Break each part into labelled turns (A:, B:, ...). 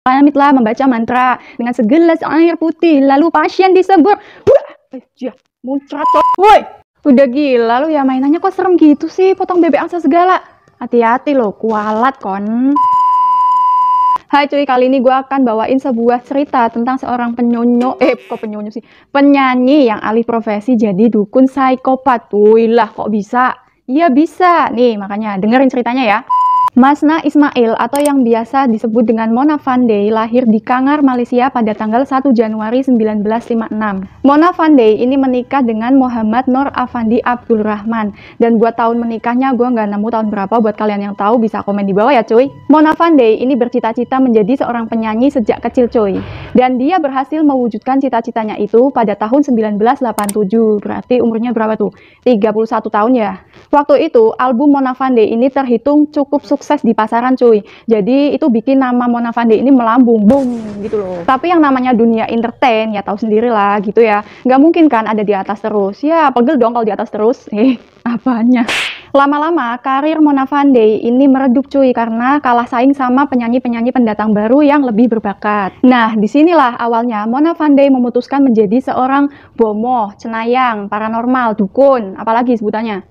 A: Pamit lah membaca mantra dengan segelas air putih, lalu pasien disebur. Wah, muncrat woi. Udah gila lu ya, mainannya kok serem gitu sih, potong bebek angsa segala. Hati-hati loh, kualat kon. Hai cuy, kali ini gue akan bawain sebuah cerita tentang seorang penyanyi yang alih profesi jadi dukun psikopat. Wih lah, kok bisa? Iya bisa. Nih, makanya dengerin ceritanya ya. Masna Ismail atau yang biasa disebut dengan Mona Fandey lahir di Kangar, Malaysia pada tanggal 1 Januari 1956. Mona Fandey ini menikah dengan Muhammad Nur Afandi Abdul Rahman. Dan buat tahun menikahnya gue nggak nemu tahun berapa, buat kalian yang tahu bisa komen di bawah ya cuy. Mona Fandey ini bercita-cita menjadi seorang penyanyi sejak kecil cuy. Dan dia berhasil mewujudkan cita-citanya itu pada tahun 1987. Berarti umurnya berapa tuh? 31 tahun ya. Waktu itu album Mona Fandey ini terhitung cukup sukses di pasaran cuy. Jadi itu bikin nama Mona Fandey ini melambung, boom gitu loh. Tapi yang namanya dunia entertain ya tahu sendiri lah gitu ya. Nggak mungkin kan ada di atas terus. Ya pegel dong kalau di atas terus. Apanya? Lama-lama karir Mona Fandey ini meredup cuy karena kalah saing sama penyanyi-penyanyi pendatang baru yang lebih berbakat. Nah, disinilah awalnya Mona Fandey memutuskan menjadi seorang bomoh, cenayang, paranormal, dukun, apalagi sebutannya.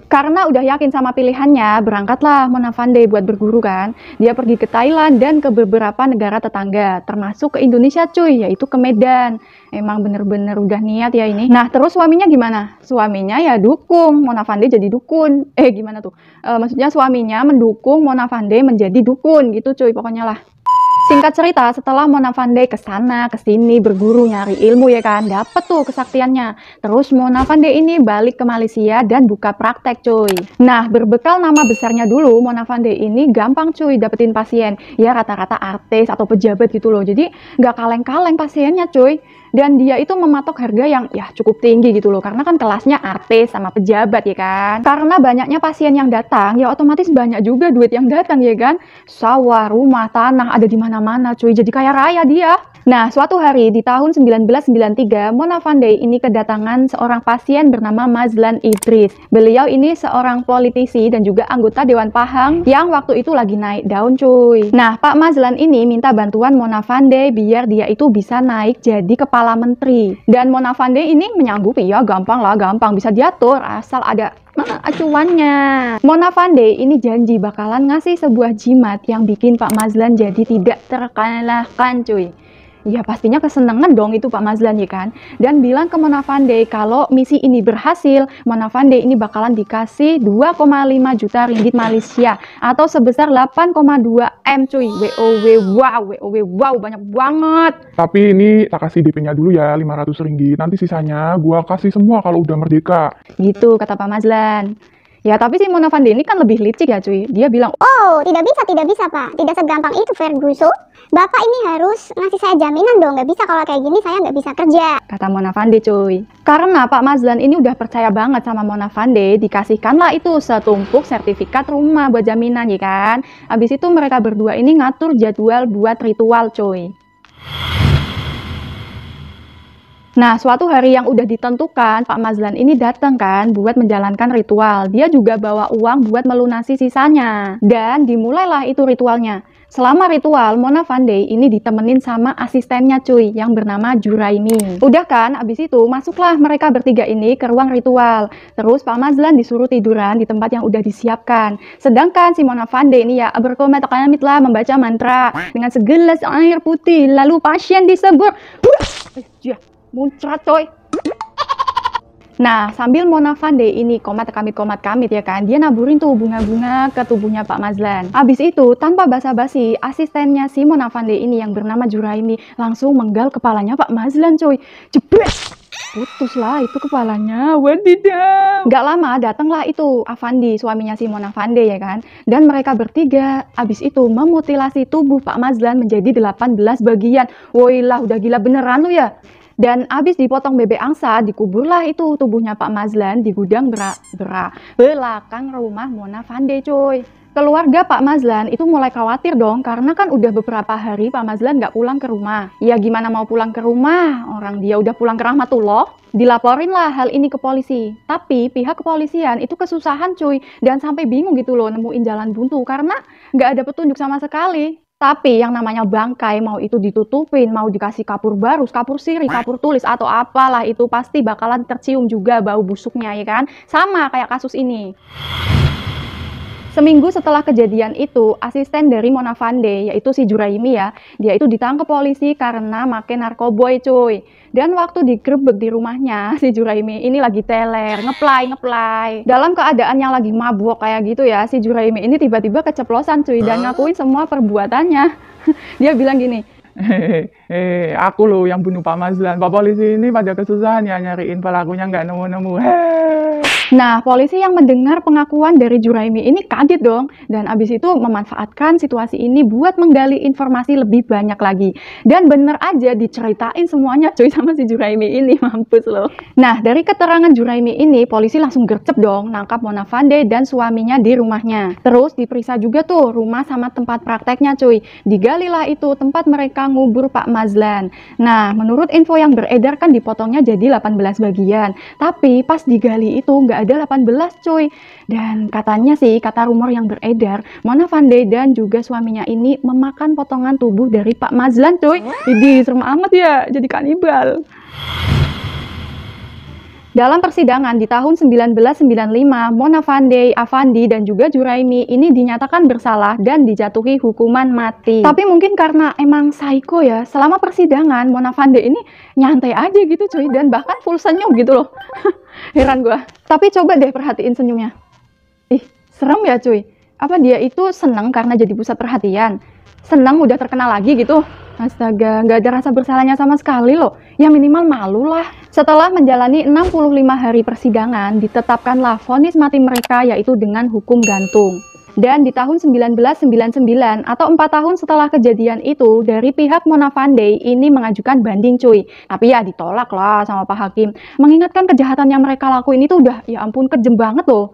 A: Karena udah yakin sama pilihannya, berangkatlah Mona Fandey buat berguru kan. Dia pergi ke Thailand dan ke beberapa negara tetangga, termasuk ke Indonesia cuy, yaitu ke Medan. Emang bener-bener udah niat ya ini. Nah, terus suaminya gimana? Suaminya ya dukung Mona Fandey jadi dukun. Gimana tuh? Maksudnya suaminya mendukung Mona Fandey menjadi dukun gitu cuy, pokoknya lah. Singkat cerita, setelah Mona Fandey kesana kesini berguru nyari ilmu ya kan, dapet tuh kesaktiannya. Terus Mona Fandey ini balik ke Malaysia dan buka praktek cuy. Nah, berbekal nama besarnya dulu, Mona Fandey ini gampang cuy dapetin pasien. Ya rata-rata artis atau pejabat gitu loh. Jadi nggak kaleng-kaleng pasiennya cuy. Dan dia itu mematok harga yang ya cukup tinggi gitu loh. Karena kan kelasnya artis sama pejabat ya kan. Karena banyaknya pasien yang datang, ya otomatis banyak juga duit yang datang ya kan. Sawah, rumah, tanah ada di mana-mana cuy. Jadi kaya raya dia. Nah, suatu hari di tahun 1993, Mona Fandey ini kedatangan seorang pasien bernama Mazlan Idris. Beliau ini seorang politisi dan juga anggota Dewan Pahang yang waktu itu lagi naik daun cuy. Nah, Pak Mazlan ini minta bantuan Mona Fandey biar dia itu bisa naik jadi kepala menteri. Dan Mona Fandey ini menyanggupi, ya gampang lah, gampang bisa diatur asal ada acuannya. Mona Fandey ini janji bakalan ngasih sebuah jimat yang bikin Pak Mazlan jadi tidak terkalahkan cuy. Ya pastinya kesenangan dong itu Pak Mazlan ya kan. Dan bilang ke Mona Fandey kalau misi ini berhasil, Mona Fandey ini bakalan dikasih 2,5 juta ringgit Malaysia atau sebesar 8,2 M cuy. wow banyak banget.
B: Tapi ini tak kasih DP-nya dulu ya 500 ringgit. Nanti sisanya gua kasih semua kalau udah merdeka.
A: Gitu kata Pak Mazlan. Ya tapi si Mona Fandey ini kan lebih licik ya cuy. Dia bilang,
C: oh tidak bisa Pak, tidak segampang itu Ferguson. Bapak ini harus ngasih saya jaminan dong, nggak bisa kalau kayak gini saya nggak bisa kerja.
A: Kata Mona Fandey cuy. Karena Pak Mazlan ini udah percaya banget sama Mona Fandey, dikasihkanlah itu setumpuk sertifikat rumah buat jaminan ya kan. Habis itu mereka berdua ini ngatur jadwal buat ritual cuy. Nah, suatu hari yang udah ditentukan, Pak Mazlan ini datang kan buat menjalankan ritual. Dia juga bawa uang buat melunasi sisanya. Dan dimulailah itu ritualnya. Selama ritual, Mona Fandey ini ditemenin sama asistennya cuy, yang bernama Juraimi. Udah kan, abis itu masuklah mereka bertiga ini ke ruang ritual. Terus Pak Mazlan disuruh tiduran di tempat yang udah disiapkan. Sedangkan si Mona Fandey ini ya berkomat-komat lah membaca mantra dengan segelas air putih, lalu pasien disebur. Muncrat coy. Nah, sambil Mona Fandey ini komat kamit ya kan, dia naburin tuh bunga-bunga ke tubuhnya Pak Mazlan. Abis itu, tanpa basa-basi, asistennya si Mona Fandey ini yang bernama Juraimi langsung menggal kepalanya Pak Mazlan coy. Jebret! Putus lah itu kepalanya, wadidaw. Gak lama datanglah itu Afandi, suaminya si Mona Fandey ya kan. Dan mereka bertiga abis itu memutilasi tubuh Pak Mazlan menjadi 18 bagian. Woi lah, udah gila beneran lu ya. Dan abis dipotong bebek angsa, dikuburlah itu tubuhnya Pak Mazlan di gudang belakang rumah Mona Fandey cuy. Keluarga Pak Mazlan itu mulai khawatir dong, karena kan udah beberapa hari Pak Mazlan nggak pulang ke rumah. Ya gimana mau pulang ke rumah, orang dia udah pulang ke rahmatullah. Dilaporinlah hal ini ke polisi. Tapi pihak kepolisian itu kesusahan cuy, dan sampai bingung gitu loh nemuin jalan buntu, karena nggak ada petunjuk sama sekali. Tapi yang namanya bangkai, mau itu ditutupin, mau dikasih kapur baru, kapur sirih, kapur tulis, atau apalah, itu pasti bakalan tercium juga bau busuknya, ya kan? Sama kayak kasus ini. Seminggu setelah kejadian itu, asisten dari Mona Fandey, yaitu si Juraimi ya, dia itu ditangkap polisi karena make narkoboy cuy. Dan waktu digerebek di rumahnya, si Juraimi ini lagi teler, ngeplay. Dalam keadaan yang lagi mabuk kayak gitu ya, si Juraimi ini tiba-tiba keceplosan cuy, dan ngakuin semua perbuatannya. Dia bilang gini,
B: Aku loh yang bunuh Pak Mazlan. Pak polisi ini pada kesusahan ya nyariin pelakunya nggak nemu-nemu.
A: Nah, polisi yang mendengar pengakuan dari Juraimi ini kaget dong, dan abis itu memanfaatkan situasi ini buat menggali informasi lebih banyak lagi. Dan bener aja diceritain semuanya cuy sama si Juraimi ini, mampus loh. Nah, dari keterangan Juraimi ini, polisi langsung gercep dong, nangkap Mona Fandey dan suaminya di rumahnya. Terus diperiksa juga tuh rumah sama tempat prakteknya cuy. Digalilah itu tempat mereka ngubur Pak Mazlan. Nah, menurut info yang beredar kan dipotongnya jadi 18 bagian. Tapi pas digali itu nggak ada 18 cuy. Dan katanya sih, kata rumor yang beredar, Mona Fandey dan juga suaminya ini memakan potongan tubuh dari Pak Mazlan cuy. Jadi serem amat ya, jadi kanibal. Dalam persidangan di tahun 1995, Mona Fandey, Afandi, dan juga Juraimi ini dinyatakan bersalah dan dijatuhi hukuman mati. Tapi mungkin karena emang psycho ya, selama persidangan Mona Fandey ini nyantai aja gitu cuy, dan bahkan full senyum gitu loh. Heran gua. Tapi coba deh perhatiin senyumnya. Ih, serem ya cuy. Apa dia itu seneng karena jadi pusat perhatian? Seneng udah terkenal lagi gitu? Astaga, nggak ada rasa bersalahnya sama sekali loh. Ya minimal malu lah. Setelah menjalani 65 hari persidangan, ditetapkanlah vonis mati mereka yaitu dengan hukum gantung. Dan di tahun 1999 atau 4 tahun setelah kejadian itu, dari pihak Mona Fandey ini mengajukan banding cuy. Tapi ya ditolak lah sama Pak Hakim. Mengingatkan kejahatan yang mereka lakuin itu udah ya ampun kejem banget loh.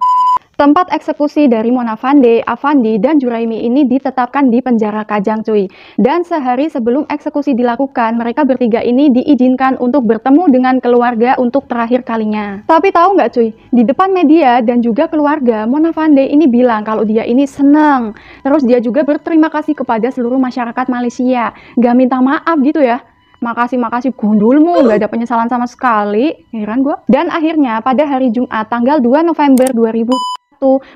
A: Tempat eksekusi dari Mona Fandey, Afandi, dan Juraimi ini ditetapkan di penjara Kajang cuy. Dan sehari sebelum eksekusi dilakukan, mereka bertiga ini diizinkan untuk bertemu dengan keluarga untuk terakhir kalinya. Tapi tahu nggak cuy, di depan media dan juga keluarga, Mona Fandey ini bilang kalau dia ini senang. Terus dia juga berterima kasih kepada seluruh masyarakat Malaysia. Gak minta maaf gitu ya. Makasih gundulmu, gak ada penyesalan sama sekali. Heran gue. Dan akhirnya pada hari Jumat tanggal 2 November 2000,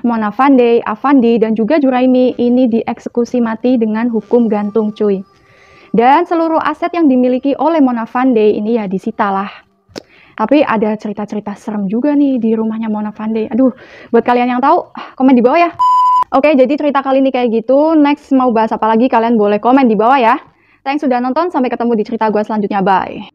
A: Mona Fandey, Afandi, dan juga Juraimi ini dieksekusi mati dengan hukum gantung cuy. Dan seluruh aset yang dimiliki oleh Mona Fandey ini ya disita lah. Tapi ada cerita-cerita serem juga nih di rumahnya Mona Fandey. Aduh, buat kalian yang tahu, komen di bawah ya. Oke, jadi cerita kali ini kayak gitu. Next mau bahas apa lagi kalian boleh komen di bawah ya. Thanks sudah nonton, sampai ketemu di cerita gue selanjutnya, bye.